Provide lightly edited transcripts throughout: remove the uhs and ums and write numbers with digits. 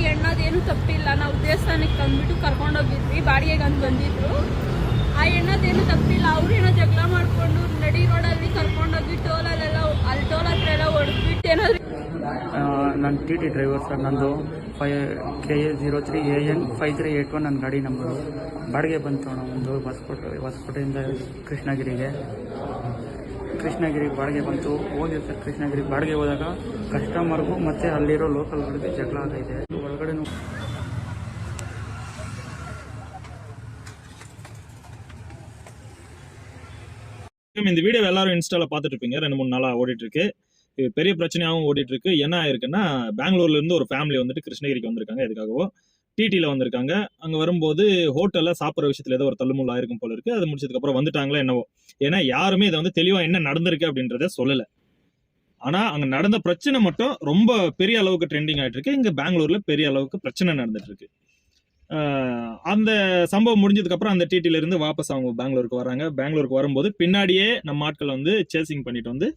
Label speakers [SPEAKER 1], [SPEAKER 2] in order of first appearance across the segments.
[SPEAKER 1] ಎಣ್ಣದೇನು ತಪ್ಪಿಲ್ಲ. ನಾವು ದೇವಸ್ಥಾನಕ್ಕೆ ತಂದ್ಬಿಟ್ಟು ಕರ್ಕೊಂಡೋಗಿದ್ವಿ, ಬಾಡಿಗೆಗೆ ಅಂತ ಬಂದಿದ್ರು. ಆ ಎಣ್ಣದೇನು ತಪ್ಪಿಲ್ಲ. ಅವ್ರೇನೋ ಜಗಳ ಮಾಡ್ಕೊಂಡು ನಡಿ ರೋಡಲ್ಲಿ ಕರ್ಕೊಂಡೋಗಿ ಟೋಲಲ್ಲೆಲ್ಲ ಅಲ್ಲಿ ಟೋಲ್ ಹತ್ರ ಎಲ್ಲ ಹೊಡೆದ್ಬಿಟ್ಟು ಏನಾದ್ರು.
[SPEAKER 2] ನನ್ನ ಟಿ ಡ್ರೈವರ್ ಸರ್, ನಂದು KA03AN 5381 ನನ್ನ ಗಾಡಿ ನಂಬರು. ಬಾಡಿಗೆ ಬಂತು ಅಣ್ಣ, ಒಂದು ಹೊಸಕೋಟೆಯಿಂದ ಕೃಷ್ಣಗಿರಿಗೆ ಬಾಡಿಗೆ ಬಂತು. ಹೋಗಿದೆ ಸರ್, ಕೃಷ್ಣಗಿರಿಗೆ ಬಾಡಿಗೆ ಹೋದಾಗ ಕಸ್ಟಮರ್ಗೂ ಮತ್ತು ಅಲ್ಲಿರೋ ಲೋಕಲ್ಗಳಿಗೆ ಜಗಳ ಆಗೈತೆ. ಒಳಗಡೆ
[SPEAKER 3] இந்த வீடியோ எல்லாரும் இன்ஸ்டால பார்த்துட்டு இருப்பீங்க. 2-3 நாளா ஓடிட்டு இருக்கு. பெரிய பிரச்சனையாகவும் ஓடிட்டு இருக்கு. என்ன ஆயிருக்குன்னா, பெங்களூர்ல இருந்து ஒரு ஃபேமிலி வந்துட்டு கிருஷ்ணகிரிக்கு வந்திருக்காங்க. எதுக்காகவோ டிடில வந்திருக்காங்க. அங்க வரும்போது ஹோட்டல்ல சாப்பிட்ற விஷயத்துல ஏதோ ஒரு தள்ளுமுள்ள ஆயிருக்கும் போல இருக்கு. அது முடிச்சதுக்கு அப்புறம் வந்துட்டாங்களா என்னவோ. ஏன்னா யாருமே இதை வந்து தெளிவா என்ன நடந்திருக்கு அப்படின்றத சொல்லல. ஆனா அங்க நடந்த பிரச்சனை மட்டும் ரொம்ப பெரிய அளவுக்கு ட்ரெண்டிங் ஆயிட்டு இருக்கு. இங்க பெங்களூர்ல பெரிய அளவுக்கு பிரச்சனை நடந்துட்டு இருக்கு. அந்த சம்பவம் முடிஞ்சதுக்கு அப்புறம் அந்த டிடில இருந்து வாபஸ் அவங்க பெங்களூருக்கு வராங்க. பெங்களூருக்கு வரும்போது பின்னாடியே நம்ம ஆட்கள் வந்து சேசிங் பண்ணிட்டு வந்து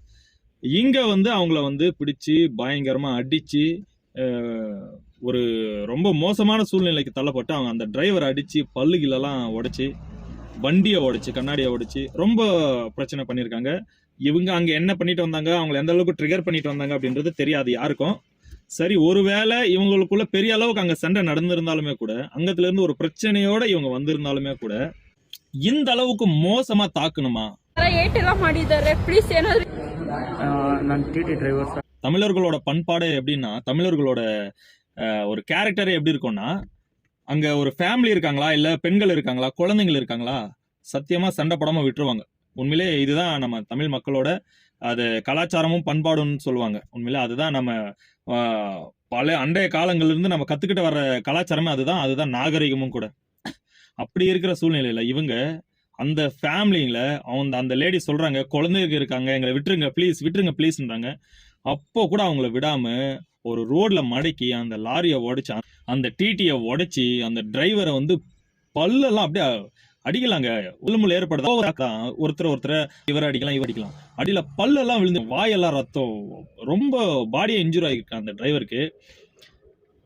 [SPEAKER 3] இங்க வந்து அவங்கள வந்து பிடிச்சு பயங்கரமா அடிச்சு ஒரு ரொம்ப மோசமான சூழ்நிலைக்கு தள்ளப்பட்டு அவங்க அந்த டிரைவர் அடிச்சு பல்லுகிலெல்லாம் உடைச்சு, வண்டியை உடைச்சு, கண்ணாடியை உடைச்சு ரொம்ப பிரச்சனை பண்ணியிருக்காங்க. இவங்க அங்க என்ன பண்ணிட்டு வந்தாங்க, அவங்களை எந்த அளவுக்கு ட்ரிகர் பண்ணிட்டு வந்தாங்க அப்படின்றது தெரியாது யாருக்கும். சரி, ஒருவேளை இவங்களுக்குள்ள பெரிய அளவுக்கு அங்க சண்டை நடந்திருந்தாலுமே கூட, அங்கத்துல இருந்து ஒரு பிரச்சனையோட இவங்க வந்திருந்தாலுமே கூட, இந்த அளவுக்கு மோசமா தாக்கணுமா? தமிழர்களோட பண்பாடு எப்படின்னா, தமிழர்களோட ஒரு கேரக்டரே எப்படி இருக்கும்னா, அங்க ஒரு ஃபேமிலி இருக்காங்களா, இல்ல பெண்கள் இருக்காங்களா, குழந்தைகள் இருக்காங்களா, சத்தியமா சண்டை போடாம விட்டுருவாங்க. உண்மையிலே இதுதான் நம்ம தமிழ் மக்களோட அது கலாச்சாரமும் பண்பாடுன்னு சொல்லுவாங்க. உண்மையிலே அதுதான் நம்ம பல அண்டைய காலங்கள்ல இருந்து நம்ம கத்துக்கிட்டு வர்ற கலாச்சாரமே அதுதான் நாகரிகமும் கூட. அப்படி இருக்கிற சூழ்நிலையில இவங்க அந்த ஃபேமிலியில அந்த லேடி சொல்றாங்க, குழந்தைங்க இருக்காங்க, எங்களை விட்டுருங்க ப்ளீஸ்ன்றாங்க. அப்போ கூட அவங்கள விடாம ஒரு ரோட்ல மடக்கி அந்த லாரியை உடைச்சு, அந்த டிடியை உடைச்சி, அந்த டிரைவரை வந்து பல்லெல்லாம் அப்படியே அடிக்கலாங்க. உள்ளமுள்ள ஏற்படுதா ஒருத்தர் இவரை அடிக்கலாம் அடியில பல்லெல்லாம் விழுந்து, வாயெல்லாம் ரத்தம், ரொம்ப பாடியை இன்ஜூர் ஆகிருக்கு அந்த டிரைவருக்கு.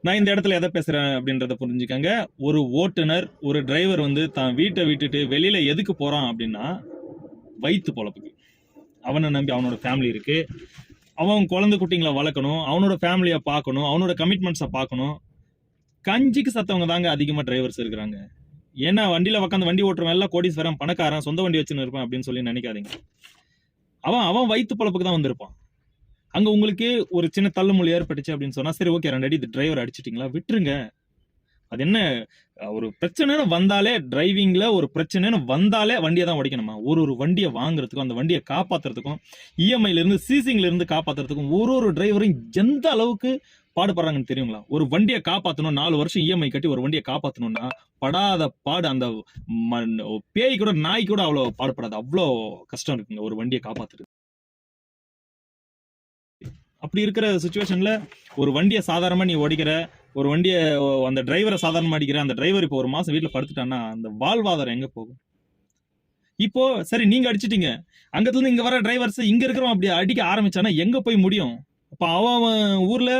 [SPEAKER 3] நான் இந்த இடத்துல எதை பேசுறேன் அப்படின்றத புரிஞ்சுக்கங்க. ஒரு ஓட்டுநர், ஒரு டிரைவர் வந்து தான் வீட்டை விட்டுட்டு வெளியில எதுக்கு போறான் அப்படின்னா, வயிற்று பொழப்புக்கு. அவனை நம்பி அவனோட ஃபேமிலி இருக்கு. அவன் குழந்தை குட்டிங்களை வளர்க்கணும், அவனோட ஃபேமிலியை பார்க்கணும், அவனோட கமிட்மெண்ட்ஸை பார்க்கணும். கஞ்சிக்கு சத்தவங்க தாங்க அதிகமா டிரைவர்ஸ் இருக்கிறாங்க. ஏன்னா வண்டியில உட்காந்து வண்டி ஓட்டுறவன் எல்லாம் கோடீஸ்வரன், பணக்காரன், சொந்த வண்டி வச்சுன்னு இருப்பான் அப்படின்னு சொல்லி நினைக்காதீங்க. அவன் வயிற்று பொழப்புக்கு தான் வந்திருப்பான். அங்க உங்களுக்கு ஒரு சின்ன தள்ளுமுள்ளு ஏற்பட்டுச்சு அப்படின்னு சொன்னா, சரி ஓகே 2 அடி டிரைவர் அடிச்சிட்டீங்களா, விட்டுருங்க. அது என்ன, ஒரு பிரச்சனைன்னு வந்தாலே, டிரைவிங்ல ஒரு பிரச்சனைன்னு வந்தாலே வண்டியை தான் உடைக்கணுமா? ஒரு வண்டியை வாங்குறதுக்கும் அந்த வண்டியை காப்பாத்துறதுக்கும், இஎம்ஐல இருந்து சீசிங்ல இருந்து காப்பாத்துறதுக்கும் ஒரு டிரைவரும் எந்த அளவுக்கு பாடுபடுறாங்கன்னு தெரியுங்களா? ஒரு வண்டியை காப்பாற்றணும், 4 வருஷம் இஎம்ஐ கட்டி ஒரு வண்டியை காப்பாற்றணும்னா படாத பாடு. அந்த பேய் கூட, நாய் கூட அவ்வளோ பாடுபடாது. அவ்வளோ கஷ்டம் இருக்குங்க ஒரு வண்டியை காப்பாத்துறது. அப்படி இருக்கிற சுச்சுவேஷன்ல ஒரு வண்டியை சாதாரணமா நீ ஓடிக்கிற, ஒரு வண்டியை அந்த டிரைவரை சாதாரணமா அடிக்கிற, அந்த டிரைவர் இப்போ 1 மாசம் வீட்டுல படுத்துட்டான்னா அந்த வாழ்வாதாரம் எங்க போகும்? இப்போ சரி, நீங்க அடிச்சிட்டீங்க, அங்கத்துல இருந்து இங்க வர டிரைவர்ஸ், இங்க இருக்கிறவன் அப்படி அடிக்க ஆரம்பிச்சானா எங்க போய் முடியும்? அப்ப அவன் ஊர்ல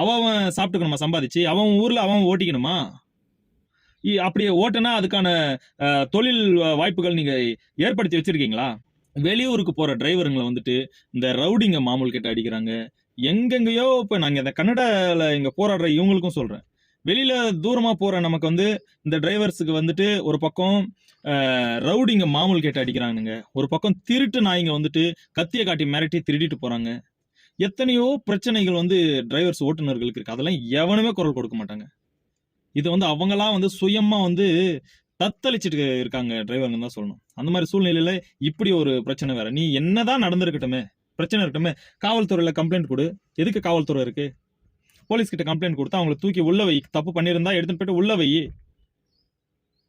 [SPEAKER 3] அவன் சாப்பிட்டுக்கணுமா சம்பாதிச்சு, அவன் ஊர்ல அவன் ஓட்டிக்கணுமா? அப்படியே ஓட்டுனா அதுக்கான தொழில் வாய்ப்புகள் நீங்க ஏற்படுத்தி வச்சிருக்கீங்களா? வெளியூருக்கு போற டிரைவருங்களை வந்துட்டு இந்த ரவுடிங்க மாமூல் கேட்டு அடிக்கிறாங்க. எங்கெங்கயோ இப்ப நாங்க இந்த கன்னடால இங்க போராடுற இவங்களுக்கும் சொல்றேன், வெளியில தூரமா போற நமக்கு வந்து இந்த டிரைவர்ஸுக்கு வந்துட்டு ஒரு பக்கம் ரவுடிங்க மாமூல் கேட்டு அடிக்கிறானுங்க, ஒரு பக்கம் திருட்டு நாய்ங்க வந்துட்டு கத்திய காட்டி மிரட்டி திருடிட்டு போறாங்க. எத்தனையோ பிரச்சனைகள் வந்து டிரைவர்ஸ் ஓட்டுநர்களுக்கு இருக்கு. அதெல்லாம் எவனுமே குரல் கொடுக்க மாட்டாங்க. இது வந்து அவங்கெல்லாம் வந்து சுயமா வந்து தத்தளிச்சுட்டு இருக்காங்க டிரைவருங்க தான் சொல்லணும். அந்த மாதிரி சூழ்நிலையில இப்படி ஒரு பிரச்சனை வேற. நீ என்னதான் நடந்திருக்கட்டுமே, பிரச்சனை இருக்கட்டுமே, காவல்துறையில கம்ப்ளைண்ட் கொடு. எதுக்கு காவல்துறை இருக்கு? போலீஸ் கிட்ட கம்ப்ளைண்ட் கொடுத்தா அவங்களை தூக்கி உள்ள வை. தப்பு பண்ணியிருந்தா எடுத்துட்டு போயிட்டு உள்ள வை.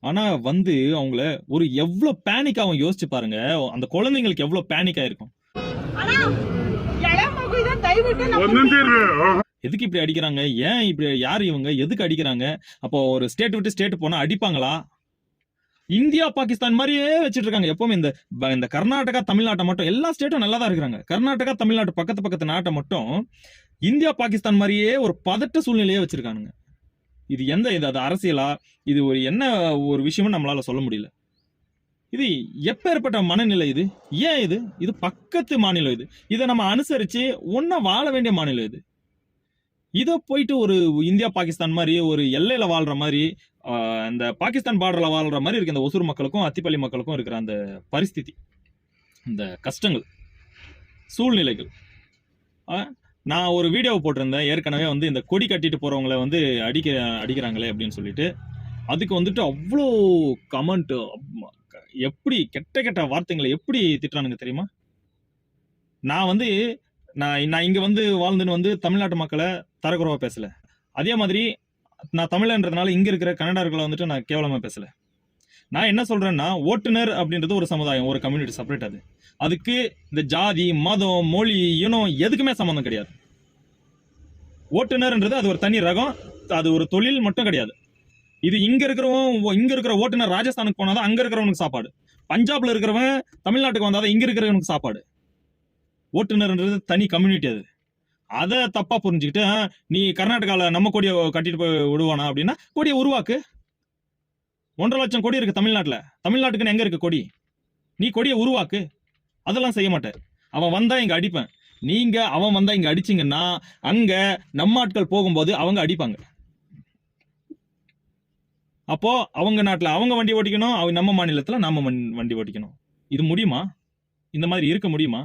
[SPEAKER 3] ஆனா வந்து அவங்கள ஒரு எவ்வளவு பேனிக் ஆகும் யோசிச்சு பாருங்க. அந்த குழந்தைங்களுக்கு எவ்வளவு பேனிக் ஆயிருக்கும். எதுக்கு இப்படி அடிக்கிறாங்க, ஏன் இப்படி, யார் இவங்க, எதுக்கு அடிக்கிறாங்க? அப்போ ஒரு ஸ்டேட் விட்டு ஸ்டேட் போனா அடிப்பாங்களா? இந்தியா பாகிஸ்தான் மாதிரியே வச்சுட்டு இருக்காங்க எப்பவுமே. இந்த கர்நாடகா தமிழ்நாட்டை மட்டும், எல்லா ஸ்டேட்டும் நல்லா தான் இருக்கிறாங்க, கர்நாடகா தமிழ்நாட்டு பக்கத்து பக்கத்து நாட்டை மட்டும் இந்தியா பாகிஸ்தான் மாதிரியே ஒரு பதட்ட சூழ்நிலையே வச்சிருக்கானுங்க. இது அது அரசியலா, இது ஒரு என்ன ஒரு விஷயமும் நம்மளால சொல்ல முடியல. இது எப்பேற்பட்ட மனநிலை இது? ஏன் இது பக்கத்து மாநிலம், இதை நம்ம அனுசரிச்சு ஒன்னா வாழ வேண்டிய மாநிலம் இது. இதை போயிட்டு ஒரு இந்தியா பாகிஸ்தான் மாதிரி ஒரு எல்லையில வாழ்ற மாதிரி, இந்த பாகிஸ்தான் பார்டர்ல வாழ்ற மாதிரி இருக்கு இந்த ஒசூர் மக்களுக்கும் அத்திப்பள்ளி மக்களுக்கும் இருக்கிற அந்த பரிஸ்திதி, இந்த கஷ்டங்கள், சூழ்நிலைகள். நான் ஒரு வீடியோ போட்டிருந்தேன் ஏற்கனவே, இந்த கொடி கட்டிட்டு போறவங்களை அடிக்கிறாங்களே அப்படின்னு சொல்லிட்டு. அதுக்கு அவ்வளோ கமெண்ட், எப்படி கெட்ட கெட்ட வார்த்தைகளை எப்படி திட்டுறானுங்க தெரியுமா? நான் நான் இங்க வாழ்ந்துன்னு தமிழ்நாட்டு மக்களை தரக்குறவா பேசல. அதே மாதிரி நான் தமிழன்றதுனால இங்க இருக்கிற கன்னடர்களை நான் கேவலமா பேசல. நான் என்ன சொல்றேன்னா, ஓட்டுநர் அப்படின்றது ஒரு சமுதாயம், ஒரு கம்யூனிட்டி செப்பரேட். அதுக்கு இந்த ஜாதி, மதம், மொழி, இனம் எதுக்குமே சம்பந்தம் கிடையாது. ஓட்டுநர்ன்றது அது ஒரு தனி ரகம், அது ஒரு தொழில் மட்டும் கிடையாது. இது இங்க இருக்கிற ஓட்டுநர் ராஜஸ்தானுக்கு போனாதான் அங்க இருக்கிறவனுக்கு சாப்பாடு, பஞ்சாப்ல இருக்கிறவன் தமிழ்நாட்டுக்கு வந்தாதான் இங்க இருக்கிறவனுக்கு சாப்பாடு. ஓட்டுநர்ன்றது தனி கம்யூனிட்டி. அதை தப்பா புரிஞ்சுக்கிட்டு நீ கர்நாடகாவில் நம்ம கொடியை கட்டிட்டு போய் விடுவானா அப்படின்னா, கொடியை உருவாக்கு. 1.5 லட்சம் கொடி இருக்கு தமிழ்நாட்டுக்குன்னு எங்க இருக்கு கொடி? நீ கொடியை உருவாக்கு. அதெல்லாம் செய்ய மாட்டேன். அவன் வந்தா இங்க அடிப்பேன். அவன் வந்தா இங்க அடிச்சிங்கன்னா அங்க நம்ம ஆட்கள் போகும்போது அவங்க அடிப்பாங்க. அப்போ அவங்க நாட்டுல அவங்க வண்டி ஓட்டிக்கணும், நம்ம மாநிலத்துல நம்ம வண்டி ஓட்டிக்கணும். இது முடியுமா? இந்த மாதிரி இருக்க முடியுமா?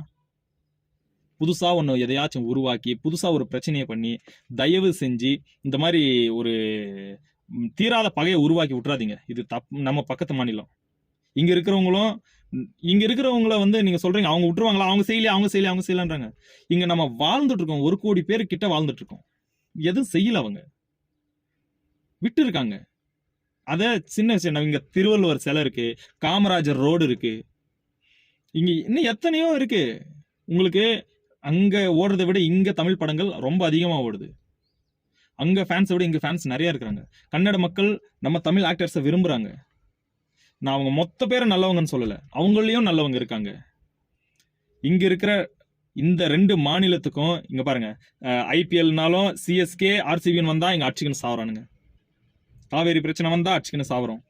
[SPEAKER 3] புதுசா ஒன்று எதையாச்சும் உருவாக்கி புதுசா ஒரு பிரச்சனையை பண்ணி தயவு செஞ்சு இந்த மாதிரி ஒரு தீராத பகையை உருவாக்கி விட்டுறாதீங்க. இது நம்ம பக்கத்து மாநிலம். இங்க இருக்கிறவங்கள நீங்க சொல்றீங்க அவங்க விட்டுருவாங்களா, அவங்க செய்யலன்றாங்க. இங்க நம்ம வாழ்ந்துட்டு இருக்கோம், 1 கோடி பேரு கிட்ட வாழ்ந்துட்டு இருக்கோம். எதுவும் செய்யல, அவங்க விட்டு இருக்காங்க. அத சின்ன விஷயம். இங்க திருவள்ளுவர் சிலை இருக்கு, காமராஜர் ரோடு இருக்கு, இங்க இன்னும் எத்தனையோ இருக்கு. உங்களுக்கு அங்க ஓடுறதை விட இங்க தமிழ் படங்கள் ரொம்ப அதிகமா ஓடுது. அங்க ஃபேன்ஸை விட இங்க ஃபேன்ஸ் நிறைய இருக்கிறாங்க. கன்னட மக்கள் நம்ம தமிழ் ஆக்டர்ஸை விரும்புறாங்க. நான் அவங்க மொத்த பேரும் நல்லவங்கன்னு சொல்லல, அவங்களையும் நல்லவங்க இருக்காங்க. இங்க இருக்கிற இந்த 2 மாநிலத்துக்கும் இங்க பாருங்க, ஐபிஎல்னாலும் சிஎஸ்கே ஆர்சிபின்னு வந்தா இங்க அடிச்சுக்கின்னு சாவறானுங்க. காவேரி பிரச்சனை வந்தா அடிச்சுக்கின்னு சாவறோம்.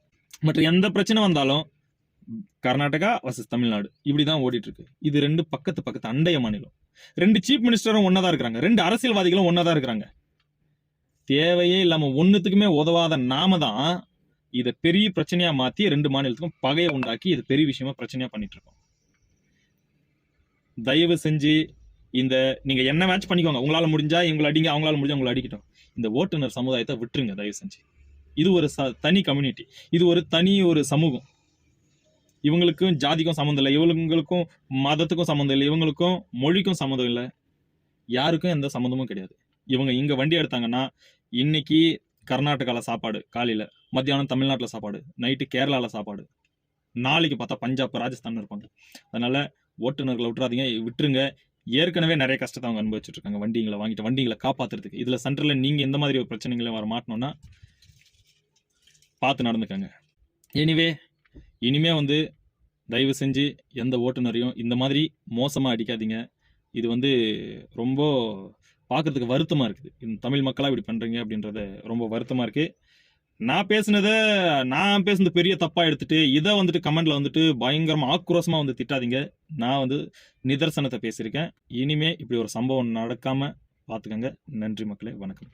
[SPEAKER 3] மற்ற எந்த பிரச்சனை வந்தாலும் கர்நாடகா வர்சஸ் தமிழ்நாடு இப்படிதான் ஓடிட்டு இருக்கு. இது 2 பக்கத்து அண்டைய மாநிலம். 2 சீஃப் மினிஸ்டரும் ஒன்னதான் இருக்கிறாங்க, 2 அரசியல்வாதிகளும் ஒன்னதான் இருக்கிறாங்க. தேவையே இல்லாம ஒன்னுத்துக்குமே உதவாத நாம தான் இதை பெரிய பிரச்சனையா மாத்தி 2 மாநிலத்துக்கும் பகையை உண்டாக்கி இது பெரிய விஷயமா பிரச்சனையா பண்ணிட்டு இருக்கோம். தயவு செஞ்சு நீங்க என்ன மேட்ச் பண்ணிக்கோங்க, உங்களால முடிஞ்சா இவங்களை அடிங்க, அவங்களால முடிஞ்சா உங்களை அடிக்கட்டும். இந்த ஓட்டுநர் சமுதாயத்தை விட்டுருங்க தயவு செஞ்சு. இது ஒரு தனி கம்யூனிட்டி, இது ஒரு தனி ஒரு சமூகம். இவங்களுக்கும் ஜாதிக்கும் சம்மந்தம் இல்லை, இவங்களுக்கும் மதத்துக்கும் சம்மந்தம் இல்லை, இவங்களுக்கும் மொழிக்கும் சம்மந்தம் இல்லை, யாருக்கும் எந்த சம்மந்தமும் கிடையாது. இவங்க இங்க வண்டி எடுத்தாங்கன்னா இன்னைக்கு கர்நாடகால சாப்பாடு காலையில, மத்தியானம் தமிழ்நாட்டுல சாப்பாடு, நைட்டு கேரளால சாப்பாடு, நாளைக்கு பார்த்தா பஞ்சாப் ராஜஸ்தான் இருப்பாங்க. அதனால ஓட்டுநர்களை விட்டுருங்க. ஏற்கனவே நிறைய கஷ்டத்தை அவங்க அனுபவிச்சுட்டு இருக்காங்க வண்டிங்களை வாங்கிட்டு, வண்டிகளை காப்பாத்துறதுக்கு. இதுல சென்ட்ரல்ல நீங்க எந்த மாதிரி ஒரு பிரச்சனைகளை வர மாட்டணும்னா பார்த்து நடந்துக்கங்க. எனிவே இனிமே தயவு செஞ்சு எந்த ஓட்டுநரையும் இந்த மாதிரி மோசமா அடிக்காதீங்க. இது ரொம்ப பார்க்கறதுக்கு வருத்தமா இருக்குது. இந்த தமிழ் மக்களா இப்படி பண்றீங்க அப்படின்றது ரொம்ப வருத்தமா இருக்கு. நான் பேசுனது பெரிய தப்பா எடுத்துட்டு இதை கமெண்ட்ல பயங்கரமா ஆக்ரோஷமா திட்டாதீங்க. நான் நிதர்சனத்தை பேசியிருக்கேன். இனிமே இப்படி ஒரு சம்பவம் நடக்காம பாத்துக்கங்க. நன்றி மக்களே, வணக்கம்.